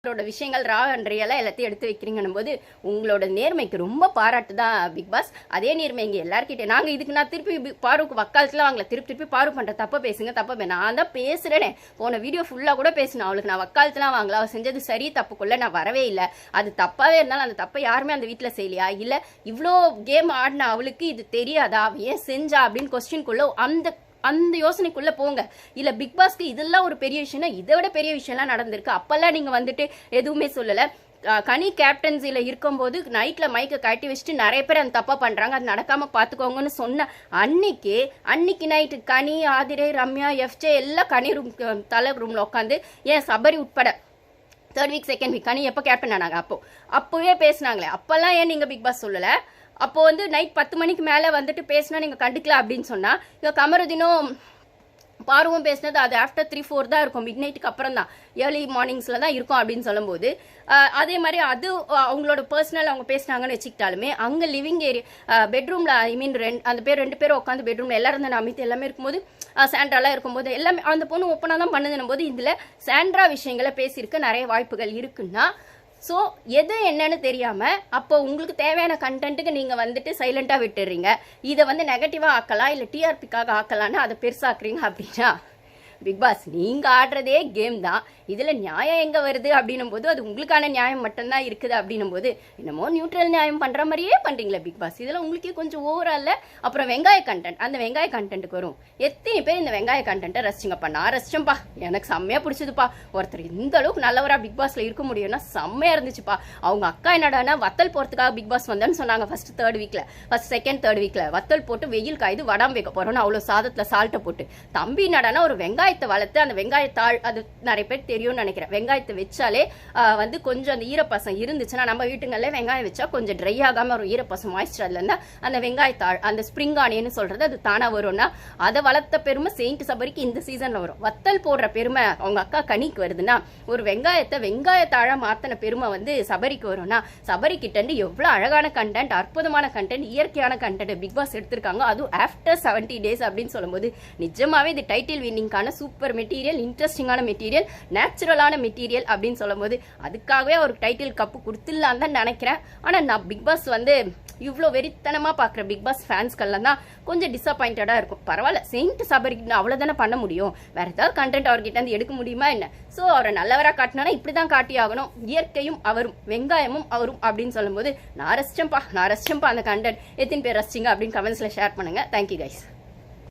உங்களோட விஷயங்கள் ரா அண்ட் ரியலாக எல்லாத்தையும் எடுத்து வைக்கிறீங்கன்னும் போது உங்களோட நேர்மைக்கு ரொம்ப பாராட்டு தான் பிக் பாஸ். அதே நேர்மை இங்கே எல்லாருக்கிட்டே நாங்கள் இதுக்கு நான் திருப்பி பாருக்கு வக்காலத்தில் வாங்கல, திருப்பி பாரு பண்ணுற தப்பை பேசுங்க தப்பை நான் தான் பேசுகிறேனே. போன வீடியோ ஃபுல்லாக கூட பேசினேன். அவளுக்கு நான் வக்காலத்துலாம் வாங்கல, அவள் செஞ்சது சரி தப்புக்குள்ளே நான் வரவே இல்லை. அது தப்பாகவே இருந்தாலும் அந்த தப்பை யாருமே அந்த வீட்டில் செய்யலையா, இல்லை இவ்வளோ கேம் ஆடின அவளுக்கு இது தெரியாதா, அவள் ஏன் செஞ்சா அப்படின்னு கொஸ்டின்குள்ளே அந்த யோசனைக்குள்ள போங்க. இல்ல பிக் பாஸ்க்கு இதெல்லாம் ஒரு பெரிய விஷயம்னா இதை விட பெரிய விஷயம்லாம் நடந்திருக்கு. அப்பெல்லாம் நீங்க வந்துட்டு எதுவுமே சொல்லல. கனி கேப்டன்சில இருக்கும்போது நைட்ல மைக்கை கட்டி வச்சுட்டு நிறைய பேர் அந்த தப்பா பண்றாங்க, அது நடக்காம பாத்துக்கோங்கன்னு சொன்ன அன்னைக்கு நைட்டு கனி, ஆதிரை, ரம்யா, எஃப்ஜே எல்லாம் கனி ரூம் தலை ரூம்ல உட்காந்து, ஏன் சபரி உட்பட 3rd வீக் 2nd வீக் கனி எப்போ கேப்டன் ஆனாங்க அப்போவே பேசினாங்களே. அப்பெல்லாம் ஏன் நீங்க பிக் பாஸ் சொல்லல? அப்போ வந்து நைட் 10 மணிக்கு மேலே வந்துட்டு பேசினா நீங்கள் கண்டுக்கல அப்படின்னு சொன்னால், இங்கே கமருதினும் பாருவும் பேசினது அது ஆஃப்டர் 3-4 தான் இருக்கும், மிட் நைட்டுக்கு அப்புறம் தான், ஏர்லி மார்னிங்ஸில் தான் இருக்கும் அப்படின்னு சொல்லும்போது, அதே மாதிரி அது அவங்களோட பர்சனல் அவங்க பேசினாங்கன்னு வச்சுக்கிட்டாலுமே அங்கே லிவிங் ஏரியா பெட்ரூமில் அந்த ரெண்டு பேரும் உட்காந்து பெட்ரூமில் எல்லாரும் தான் அமைத்து எல்லாமே இருக்கும்போது, சாண்ட்ராலாம் இருக்கும்போது எல்லாமே அந்த பொண்ணு ஓப்பனாக தான் பண்ணுதுன்னும் போது இதில் சாண்ட்ரா விஷயங்களை பேசியிருக்க நிறைய வாய்ப்புகள் இருக்குன்னா, ஸோ எது என்னன்னு தெரியாமல் அப்போ உங்களுக்கு தேவையான கண்டென்ட்டுக்கு நீங்கள் வந்துட்டு சைலண்ட்டாக விட்டுடுறீங்க. இதை வந்து நெகட்டிவாக ஆக்கலாம், இல்லை டிஆர்பிக்காக ஆக்கலான்னு அதை பெருசாக்குறீங்க அப்படின்னா பிக் பாஸ் நீங்கள் ஆடுறதே கேம் தான். இதில் நியாயம் எங்கே வருது அப்படின்னும் போது அது உங்களுக்கான நியாயம் மட்டும்தான் இருக்குது அப்படின்னும் போது என்னமோ நியூட்ரல் நியாயம் பண்ணுற மாதிரியே பண்ணுறீங்களா பிக் பாஸ்? இதில் உங்களுக்கே கொஞ்சம் ஓவரால. அப்புறம் வெங்காய கண்டென்ட், அந்த வெங்காய கண்டென்ட்டுக்கு வரும். எத்தனை பேர் இந்த வெங்காய கண்டென்ட்டை ரசிச்சிங்கப்பா? நான் ரசிச்சேன்ப்பா, எனக்கு செம்மையாக பிடிச்சதுப்பா. ஒருத்தர் இந்த அளவுக்கு நல்லவராக பிக் பாஸில் இருக்க முடியும்னா செம்மையாக இருந்துச்சுப்பா. அவங்க அக்கா என்னடானா வத்தல் போகிறதுக்காக பிக் பாஸ் வந்தேன்னு சொன்னாங்க ஃபர்ஸ்ட் 2nd 3rd வீக்கில் வத்தல் போட்டு வெயில் காய்து வடாம் வைக்க போகிறோன்னு அவ்வளோ சாதத்தில் சால்ட்டை போட்டு, தம்பி என்னடானா ஒரு வெங்காயத்தை வளர்த்து அந்த வெங்காயத்தாள், அது நிறைய பேர் தெரியும்னு நினைக்கிறேன், வெங்காயத்தை வச்சாலே வந்து கொஞ்சம் அந்த ஈரப்பசம் இருந்துச்சுன்னா, நம்ம வீட்டுங்களில் வெங்காயம் வச்சா கொஞ்சம் ட்ரை ஆகாமல் ஒரு ஈரப்பசம் மாய்ஸ்சர் அதுல இருந்தா அந்த வெங்காயத்தாள், அந்த ஸ்ப்ரிங் ஆனியன்னு சொல்றது அது தானா வரும்னா, அதை வளர்த்த பெருமை செயின்ட் சபரிக்கு இந்த சீசன்ல வரும். வத்தல் போடுற பெருமை அவங்க அக்கா கனிக்கு வருதுன்னா, ஒரு வெங்காயத்தாழா மாத்தின பெருமை வந்து சபரிக்கு வரும்னா, சபரி கிட்ட எவ்வளவு அழகான கண்டென்ட், அற்புதமான கண்டென்ட், இயற்கையான கண்டென்ட் பிக் பாஸ் எடுத்திருக்காங்க. அதுவும் ஆஃப்டர் 70 days அப்படின்னு சொல்லும்போது நிஜமாவே இது டைட்டில் வின்னிங்கான சூப்பர் மெட்டீரியல், இன்ட்ரெஸ்டிங்கான மெட்டீரியல், நேச்சுரலான மெட்டீரியல் அப்படின்னு சொல்லும்போது அதுக்காகவே ஒரு டைட்டில் கப்பு கொடுத்துடலாம் தான் நினைக்கிறேன். ஆனால் நான் பிக் பாஸ் வந்து இவ்வளோ வெறித்தனமாக பார்க்குற பிக் பாஸ் ஃபேன்ஸ்கெல்லாம் தான் கொஞ்சம் டிசப்பாயிண்டடாக இருக்கும். பரவாயில்ல, செயின்ட் சபரிக்கு அவ்வளோதானே பண்ண முடியும், வேற ஏதாவது கண்டென்ட் அவர்கிட்ட இருந்து எடுக்க முடியுமா என்ன? ஸோ அவரை நல்லவராக காட்டினா இப்படி தான் காட்டி ஆகணும். இயற்கையும் அவரும் வெங்காயமும் அவரும் அப்படின்னு சொல்லும்போது நான் ரசிச்சேன்ப்பா அந்த கண்டென்ட். எத்தனை பேர் ரசிச்சிங்க அப்படின்னு கமெண்ட்ஸில் ஷேர் பண்ணுங்க. Thank you guys.